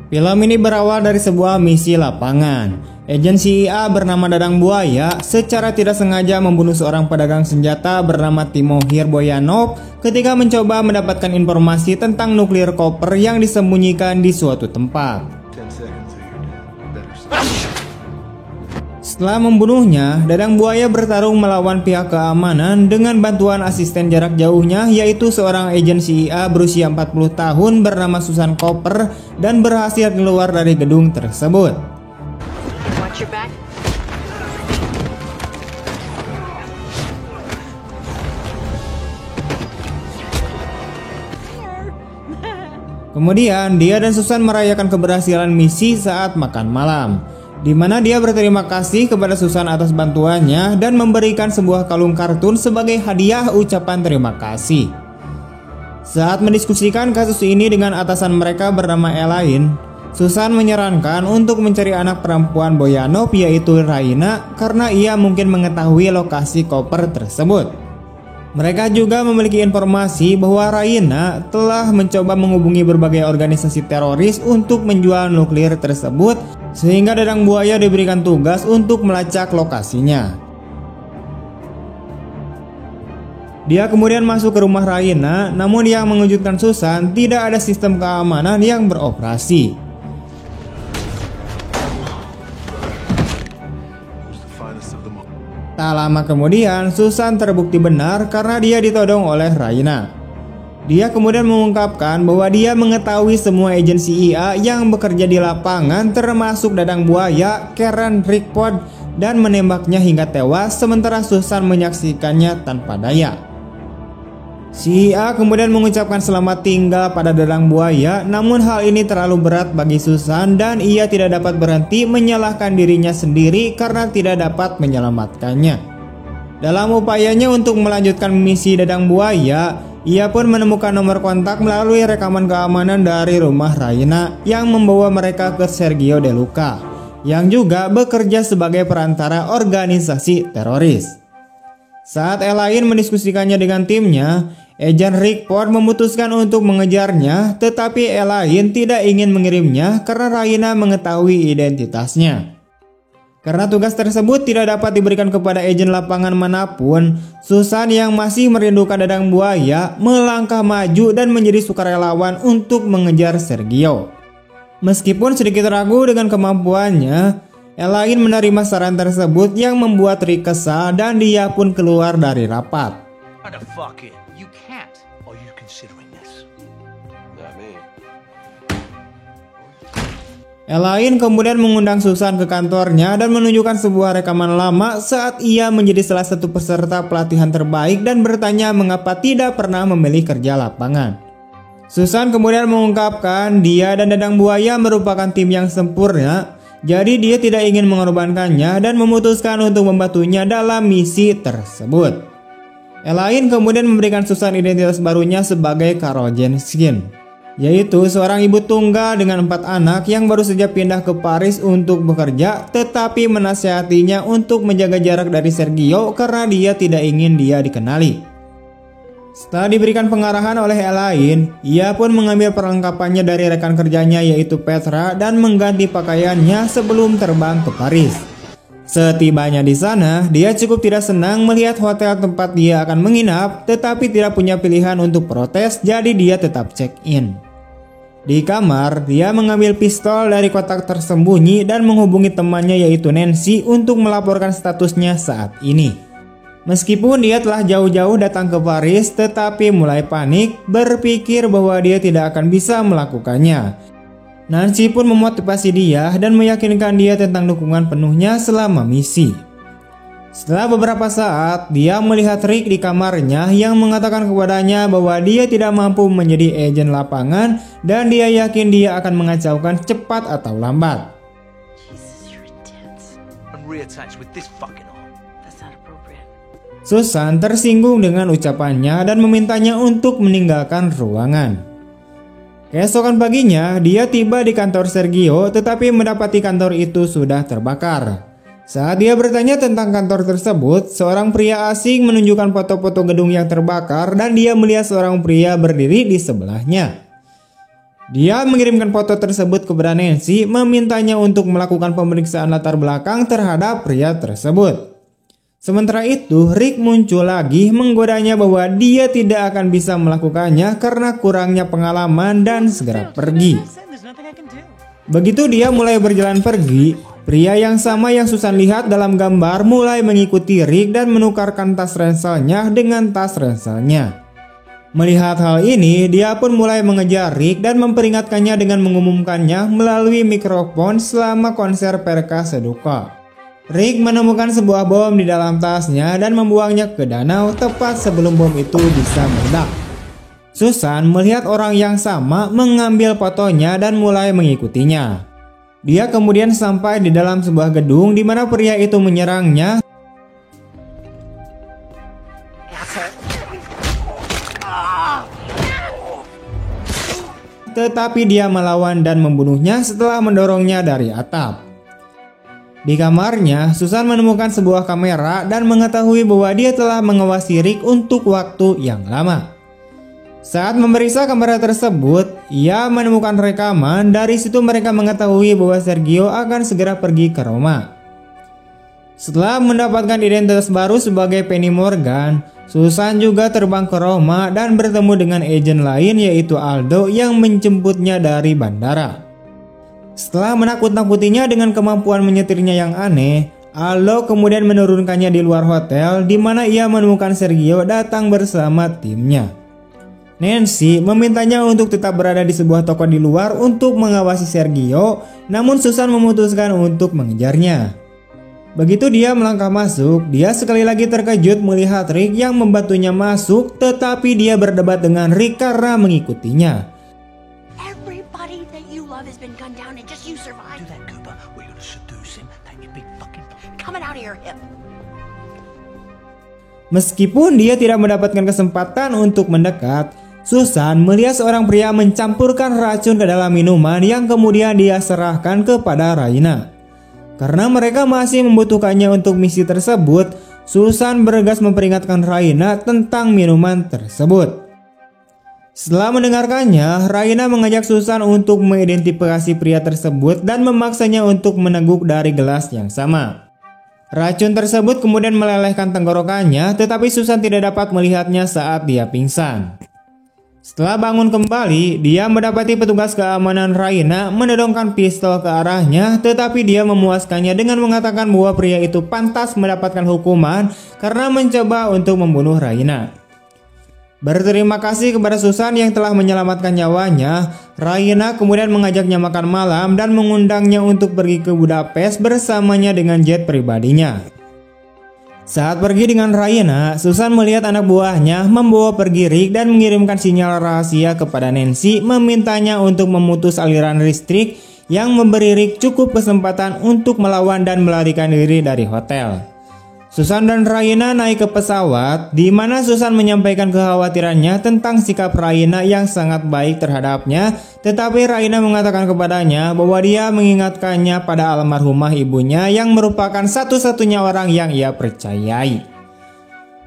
Film ini berawal dari sebuah misi lapangan. Agen CIA bernama Dadang Buaya secara tidak sengaja membunuh seorang pedagang senjata bernama Timohir Boyanov ketika mencoba mendapatkan informasi tentang nuklir koper yang disembunyikan di suatu tempat. Setelah membunuhnya, Dadang Buaya bertarung melawan pihak keamanan dengan bantuan asisten jarak jauhnya, yaitu seorang agen CIA berusia 40 tahun bernama Susan Cooper, dan berhasil keluar dari gedung tersebut. Kemudian dia dan Susan merayakan keberhasilan misi saat makan malam, di mana dia berterima kasih kepada Susan atas bantuannya dan memberikan sebuah kalung kartun sebagai hadiah ucapan terima kasih. Saat mendiskusikan kasus ini dengan atasan mereka bernama Elaine, Susan menyarankan untuk mencari anak perempuan Boyanov, yaitu Raina, karena ia mungkin mengetahui lokasi koper tersebut. Mereka juga memiliki informasi bahwa Raina telah mencoba menghubungi berbagai organisasi teroris untuk menjual nuklir tersebut, sehingga Dadang Buaya diberikan tugas untuk melacak lokasinya. Dia kemudian masuk ke rumah Raina, namun yang mengejutkan Susan, tidak ada sistem keamanan yang beroperasi. Tak lama kemudian, Susan terbukti benar karena dia ditodong oleh Raina. Dia kemudian mengungkapkan bahwa dia mengetahui semua agen CIA yang bekerja di lapangan, termasuk Dadang Buaya, Karen Rickford, dan menembaknya hingga tewas, sementara Susan menyaksikannya tanpa daya. CIA kemudian mengucapkan selamat tinggal pada Dadang Buaya, namun hal ini terlalu berat bagi Susan dan ia tidak dapat berhenti menyalahkan dirinya sendiri karena tidak dapat menyelamatkannya. Dalam upayanya untuk melanjutkan misi Dadang Buaya, ia pun menemukan nomor kontak melalui rekaman keamanan dari rumah Raina yang membawa mereka ke Sergio De Luca, yang juga bekerja sebagai perantara organisasi teroris. Saat Elaine mendiskusikannya dengan timnya, Agen Rickford memutuskan untuk mengejarnya, tetapi Elaine tidak ingin mengirimnya karena Raina mengetahui identitasnya. Karena tugas tersebut tidak dapat diberikan kepada agen lapangan manapun, Susan yang masih merindukan Dadang Buaya melangkah maju dan menjadi sukarelawan untuk mengejar Sergio. Meskipun sedikit ragu dengan kemampuannya, Elaine menerima saran tersebut yang membuat Rick kesal dan dia pun keluar dari rapat. Elaine kemudian mengundang Susan ke kantornya dan menunjukkan sebuah rekaman lama saat ia menjadi salah satu peserta pelatihan terbaik dan bertanya mengapa tidak pernah memilih kerja lapangan. Susan kemudian mengungkapkan dia dan Dadang Buaya merupakan tim yang sempurna, jadi dia tidak ingin mengorbankannya dan memutuskan untuk membantunya dalam misi tersebut. Elaine kemudian memberikan Susan identitas barunya sebagai Carol Jensen, yaitu seorang ibu tunggal dengan 4 anak yang baru saja pindah ke Paris untuk bekerja, tetapi menasihatinya untuk menjaga jarak dari Sergio karena dia tidak ingin dia dikenali. Setelah diberikan pengarahan oleh Elaine, ia pun mengambil perlengkapannya dari rekan kerjanya yaitu Petra dan mengganti pakaiannya sebelum terbang ke Paris. Setibanya di sana, dia cukup tidak senang melihat hotel tempat dia akan menginap, tetapi tidak punya pilihan untuk protes, jadi dia tetap check-in. Di kamar, dia mengambil pistol dari kotak tersembunyi dan menghubungi temannya yaitu Nancy untuk melaporkan statusnya saat ini. Meskipun dia telah jauh-jauh datang ke Paris, tetapi mulai panik, berpikir bahwa dia tidak akan bisa melakukannya. Nancy pun memotivasi dia dan meyakinkan dia tentang dukungan penuhnya selama misi. Setelah beberapa saat, dia melihat Rick di kamarnya yang mengatakan kepadanya bahwa dia tidak mampu menjadi agen lapangan dan dia yakin dia akan mengacaukan cepat atau lambat. Susan tersinggung dengan ucapannya dan memintanya untuk meninggalkan ruangan. Keesokan paginya, dia tiba di kantor Sergio tetapi mendapati kantor itu sudah terbakar. Saat dia bertanya tentang kantor tersebut, seorang pria asing menunjukkan foto-foto gedung yang terbakar dan dia melihat seorang pria berdiri di sebelahnya. Dia mengirimkan foto tersebut kepada Nancy, memintanya untuk melakukan pemeriksaan latar belakang terhadap pria tersebut. Sementara itu, Rick muncul lagi menggodanya bahwa dia tidak akan bisa melakukannya karena kurangnya pengalaman dan segera pergi. Begitu dia mulai berjalan pergi, pria yang sama yang Susan lihat dalam gambar mulai mengikuti Rick dan menukarkan tas ranselnya dengan tas ranselnya. Melihat hal ini, dia pun mulai mengejar Rick dan memperingatkannya dengan mengumumkannya melalui mikrofon selama konser Perka Seduka. Rick menemukan sebuah bom di dalam tasnya dan membuangnya ke danau tepat sebelum bom itu bisa meledak. Susan melihat orang yang sama mengambil fotonya dan mulai mengikutinya. Dia kemudian sampai di dalam sebuah gedung di mana pria itu menyerangnya. Tetapi dia melawan dan membunuhnya setelah mendorongnya dari atap. Di kamarnya, Susan menemukan sebuah kamera dan mengetahui bahwa dia telah mengawasi Rick untuk waktu yang lama. Saat memeriksa kamera tersebut, ia menemukan rekaman. Dari situ mereka mengetahui bahwa Sergio akan segera pergi ke Roma. Setelah mendapatkan identitas baru sebagai Penny Morgan, Susan juga terbang ke Roma dan bertemu dengan agen lain yaitu Aldo yang menjemputnya dari bandara. Setelah menakut-nakutinya dengan kemampuan menyetirnya yang aneh, Aldo kemudian menurunkannya di luar hotel di mana ia menemukan Sergio datang bersama timnya. Nancy memintanya untuk tetap berada di sebuah toko di luar untuk mengawasi Sergio, namun Susan memutuskan untuk mengejarnya. Begitu dia melangkah masuk, dia sekali lagi terkejut melihat Rick yang membantunya masuk, tetapi dia berdebat dengan Rick karena mengikutinya. Meskipun dia tidak mendapatkan kesempatan untuk mendekat, Susan melihat seorang pria mencampurkan racun ke dalam minuman yang kemudian dia serahkan kepada Raina. Karena mereka masih membutuhkannya untuk misi tersebut, Susan bergegas memperingatkan Raina tentang minuman tersebut. Setelah mendengarkannya, Raina mengajak Susan untuk mengidentifikasi pria tersebut dan memaksanya untuk meneguk dari gelas yang sama. Racun tersebut kemudian melelehkan tenggorokannya, tetapi Susan tidak dapat melihatnya saat dia pingsan. Setelah bangun kembali, dia mendapati petugas keamanan Raina menodongkan pistol ke arahnya, tetapi dia memuaskannya dengan mengatakan bahwa pria itu pantas mendapatkan hukuman karena mencoba untuk membunuh Raina. Berterima kasih kepada Susan yang telah menyelamatkan nyawanya, Raina kemudian mengajaknya makan malam dan mengundangnya untuk pergi ke Budapest bersamanya dengan jet pribadinya. Saat pergi dengan Raina, Susan melihat anak buahnya membawa pergi Rick dan mengirimkan sinyal rahasia kepada Nancy memintanya untuk memutus aliran listrik yang memberi Rick cukup kesempatan untuk melawan dan melarikan diri dari hotel. Susan dan Raina naik ke pesawat, di mana Susan menyampaikan kekhawatirannya tentang sikap Raina yang sangat baik terhadapnya, tetapi Raina mengatakan kepadanya bahwa dia mengingatkannya pada almarhumah ibunya yang merupakan satu-satunya orang yang ia percayai.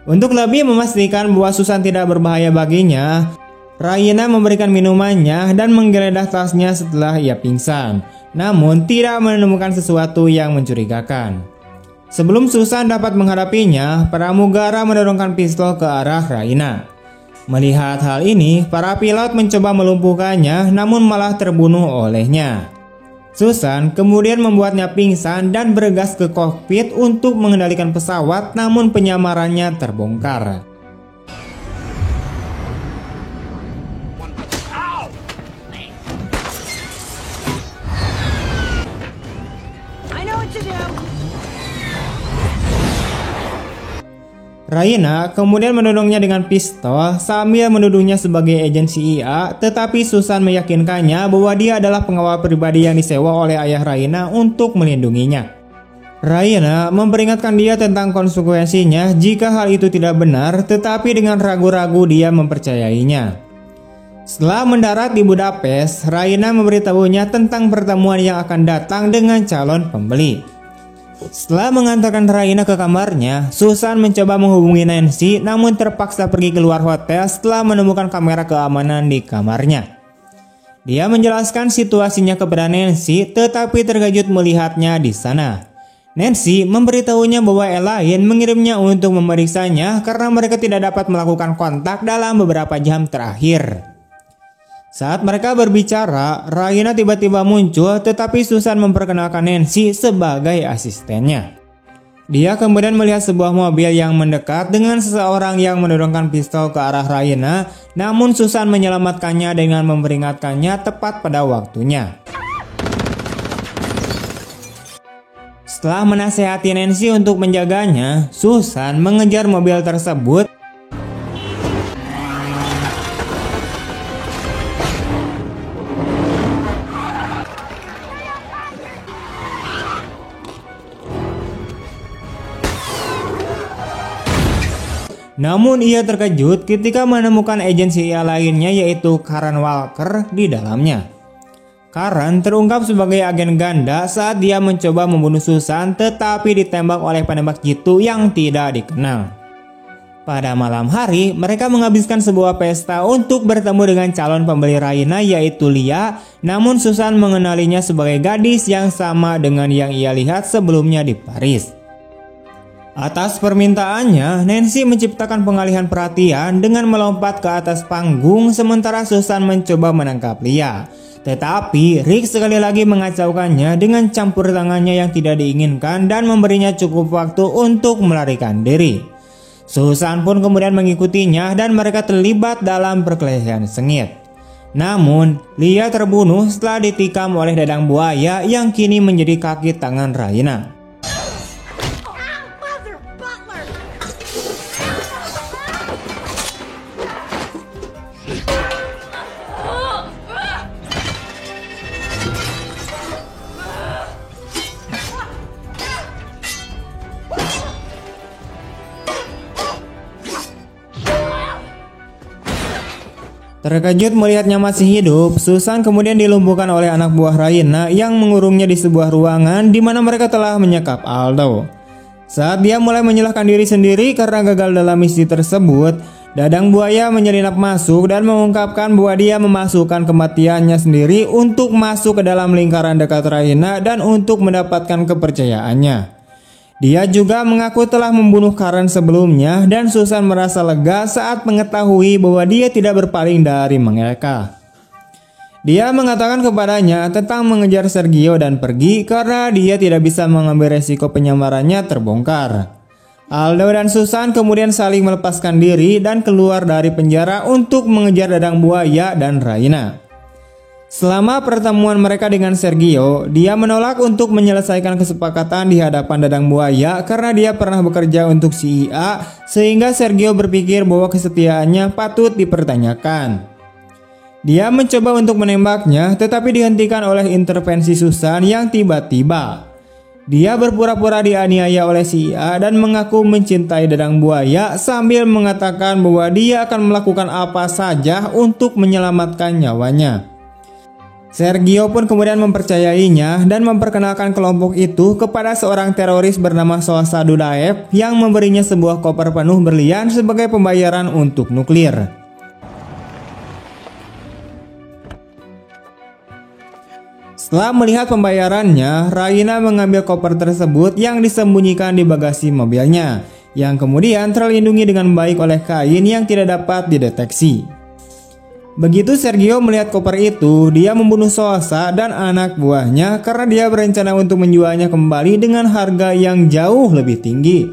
Untuk lebih memastikan bahwa Susan tidak berbahaya baginya, Raina memberikan minumannya dan menggeledah tasnya setelah ia pingsan, namun tidak menemukan sesuatu yang mencurigakan. Sebelum Susan dapat menghadapinya, pramugara mendorongkan pistol ke arah Raina. Melihat hal ini, para pilot mencoba melumpuhkannya namun malah terbunuh olehnya. Susan kemudian membuatnya pingsan dan bergegas ke kokpit untuk mengendalikan pesawat, namun penyamarannya terbongkar. Raina kemudian mendorongnya dengan pistol sambil menuduhnya sebagai agen CIA, tetapi Susan meyakinkannya bahwa dia adalah pengawal pribadi yang disewa oleh ayah Raina untuk melindunginya. Raina memperingatkan dia tentang konsekuensinya jika hal itu tidak benar, tetapi dengan ragu-ragu dia mempercayainya. Setelah mendarat di Budapest, Raina memberitahunya tentang pertemuan yang akan datang dengan calon pembeli. Setelah mengantarkan Raina ke kamarnya, Susan mencoba menghubungi Nancy namun terpaksa pergi keluar hotel setelah menemukan kamera keamanan di kamarnya. Dia menjelaskan situasinya kepada Nancy, tetapi terkejut melihatnya di sana. Nancy memberitahunya bahwa Elaine mengirimnya untuk memeriksanya karena mereka tidak dapat melakukan kontak dalam beberapa jam terakhir. Saat mereka berbicara, Raina tiba-tiba muncul, tetapi Susan memperkenalkan Nancy sebagai asistennya. Dia kemudian melihat sebuah mobil yang mendekat dengan seseorang yang menodongkan pistol ke arah Raina, namun Susan menyelamatkannya dengan memperingatkannya tepat pada waktunya. Setelah menasehati Nancy untuk menjaganya, Susan mengejar mobil tersebut. Namun ia terkejut ketika menemukan agen CIA lainnya, yaitu Karen Walker di dalamnya. Karen terungkap sebagai agen ganda saat dia mencoba membunuh Susan, tetapi ditembak oleh penembak jitu yang tidak dikenal. Pada malam hari, mereka menghabiskan sebuah pesta untuk bertemu dengan calon pembeli Raina, yaitu Lia. Namun Susan mengenalinya sebagai gadis yang sama dengan yang ia lihat sebelumnya di Paris. Atas permintaannya, Nancy menciptakan pengalihan perhatian dengan melompat ke atas panggung sementara Susan mencoba menangkap Lia. Tetapi Rick sekali lagi mengacaukannya dengan campur tangannya yang tidak diinginkan dan memberinya cukup waktu untuk melarikan diri. Susan pun kemudian mengikutinya dan mereka terlibat dalam perkelahian sengit. Namun, Lia terbunuh setelah ditikam oleh dadang buaya yang kini menjadi kaki tangan Raina. Terkejut melihatnya masih hidup, Susan kemudian dilumpuhkan oleh anak buah Raina yang mengurungnya di sebuah ruangan di mana mereka telah menyekap Aldo. Saat dia mulai menyalahkan diri sendiri karena gagal dalam misi tersebut, dadang buaya menyelinap masuk dan mengungkapkan bahwa dia memasukkan kematiannya sendiri untuk masuk ke dalam lingkaran dekat Raina dan untuk mendapatkan kepercayaannya. Dia juga mengaku telah membunuh Karen sebelumnya dan Susan merasa lega saat mengetahui bahwa dia tidak berpaling dari mereka. Dia mengatakan kepadanya tentang mengejar Sergio dan pergi karena dia tidak bisa mengambil resiko penyamarannya terbongkar. Aldo dan Susan kemudian saling melepaskan diri dan keluar dari penjara untuk mengejar dadang buaya dan Raina. Selama pertemuan mereka dengan Sergio, dia menolak untuk menyelesaikan kesepakatan di hadapan dadang buaya karena dia pernah bekerja untuk CIA, sehingga Sergio berpikir bahwa kesetiaannya patut dipertanyakan. Dia mencoba untuk menembaknya, tetapi dihentikan oleh intervensi Susan yang tiba-tiba. Dia berpura-pura dianiaya oleh CIA dan mengaku mencintai dadang buaya sambil mengatakan bahwa dia akan melakukan apa saja untuk menyelamatkan nyawanya. Sergio pun kemudian mempercayainya dan memperkenalkan kelompok itu kepada seorang teroris bernama Sosa Dudaev yang memberinya sebuah koper penuh berlian sebagai pembayaran untuk nuklir. Setelah melihat pembayarannya, Raina mengambil koper tersebut yang disembunyikan di bagasi mobilnya, yang kemudian terlindungi dengan baik oleh kain yang tidak dapat dideteksi. Begitu Sergio melihat koper itu, dia membunuh Sosa dan anak buahnya karena dia berencana untuk menjualnya kembali dengan harga yang jauh lebih tinggi.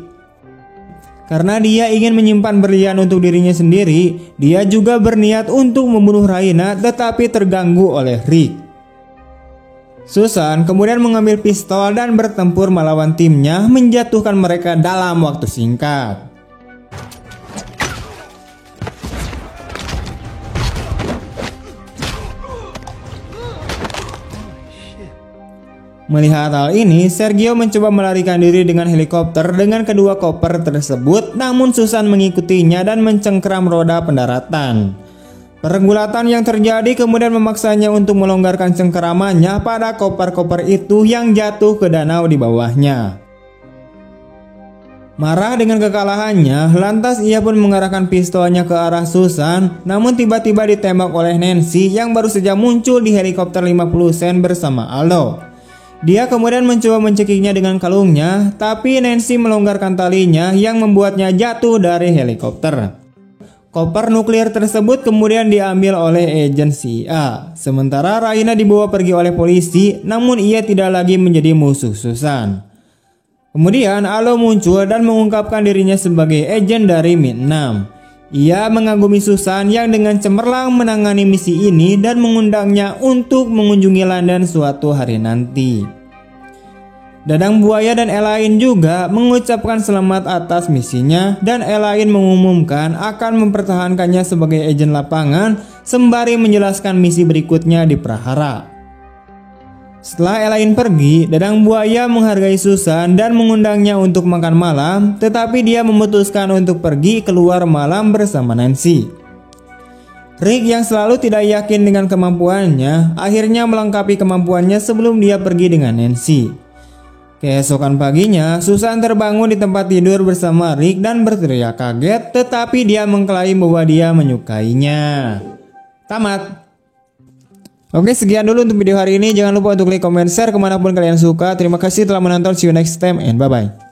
Karena dia ingin menyimpan berlian untuk dirinya sendiri, dia juga berniat untuk membunuh Raina tetapi terganggu oleh Rick. Susan kemudian mengambil pistol dan bertempur melawan timnya, menjatuhkan mereka dalam waktu singkat. Melihat hal ini, Sergio mencoba melarikan diri dengan helikopter dengan kedua koper tersebut, namun Susan mengikutinya dan mencengkeram roda pendaratan. Pergulatan yang terjadi kemudian memaksanya untuk melonggarkan cengkeramannya pada koper-koper itu yang jatuh ke danau di bawahnya. Marah dengan kekalahannya, lantas ia pun mengarahkan pistolnya ke arah Susan, namun tiba-tiba ditembak oleh Nancy yang baru saja muncul di helikopter 50 sen bersama Aldo. Dia kemudian mencoba mencekiknya dengan kalungnya, tapi Nancy melonggarkan talinya yang membuatnya jatuh dari helikopter. Koper nuklir tersebut kemudian diambil oleh agen CIA. Sementara Raina dibawa pergi oleh polisi, namun ia tidak lagi menjadi musuh Susan. Kemudian Aldo muncul dan mengungkapkan dirinya sebagai agen dari MI6. Ia mengagumi Susan yang dengan cemerlang menangani misi ini dan mengundangnya untuk mengunjungi London suatu hari nanti. Dadang Buaya dan Elaine juga mengucapkan selamat atas misinya, dan Elaine mengumumkan akan mempertahankannya sebagai agen lapangan sembari menjelaskan misi berikutnya di Prahara. Setelah Elaine pergi, Dadang Buaya menghargai Susan dan mengundangnya untuk makan malam, tetapi dia memutuskan untuk pergi keluar malam bersama Nancy. Rick yang selalu tidak yakin dengan kemampuannya, akhirnya melengkapi kemampuannya sebelum dia pergi dengan Nancy. Keesokan paginya, Susan terbangun di tempat tidur bersama Rick dan berteriak kaget, tetapi dia mengklaim bahwa dia menyukainya. Tamat. Oke, sekian dulu untuk video hari ini. Jangan lupa untuk like, comment, share kemanapun kalian suka. Terima kasih telah menonton. See you next time and bye-bye.